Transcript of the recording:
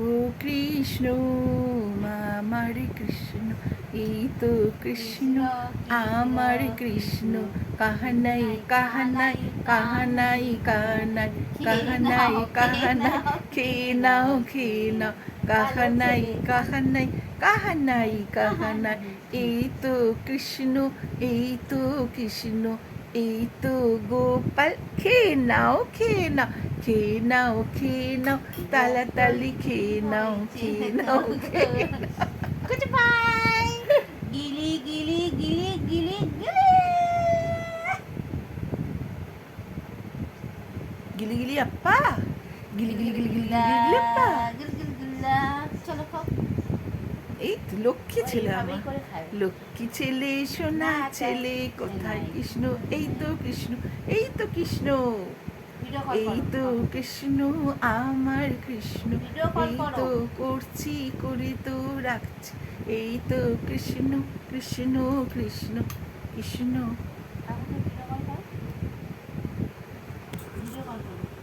ও কৃষ্ণ আমার কৃষ্ণ, এই তো কৃষ্ণ আমার কৃষ্ণ, কাহানাই কাহানাই কাহানাই কাহানাই কাহানাই কাহানাই, খেয়ে নাও খেয়ে নাও, কাহানাই কাহানাই কাহানাই কাহানাই, এই তো কৃষ্ণ এই তো কৃষ্ণ, এই তো গোপাল, খেয়ে নাও খেয়ে নাও, খেয়ে নাও খেয়ে নাও, তাড়াতাড়ি খেয়ে নাও খেয়ে নাও খেয়ে নাও। Goodbye. Gili gili gili gili gili. গিলি গিলি আপ্পা, গিলি গিলি গিলি গিলি গিলি গিলি আপ্পা। Gili gili gila. চলো খাও। এই তো লক্ষ্মী ছেলে এইভাবেই আমার, করে খাবে। লক্ষ্মী ছেলে সোনা ছেলে, কোথায় কৃষ্ণ, এই তো কৃষ্ণ এই তো কৃষ্ণ, ভিডিও কল এই তো করো। কৃষ্ণ আমার কৃষ্ণ, ভিডিও কল এই করো। তো করছি করে তো রাখছি, এই তো কৃষ্ণ কৃষ্ণ কৃষ্ণ কৃষ্ণ।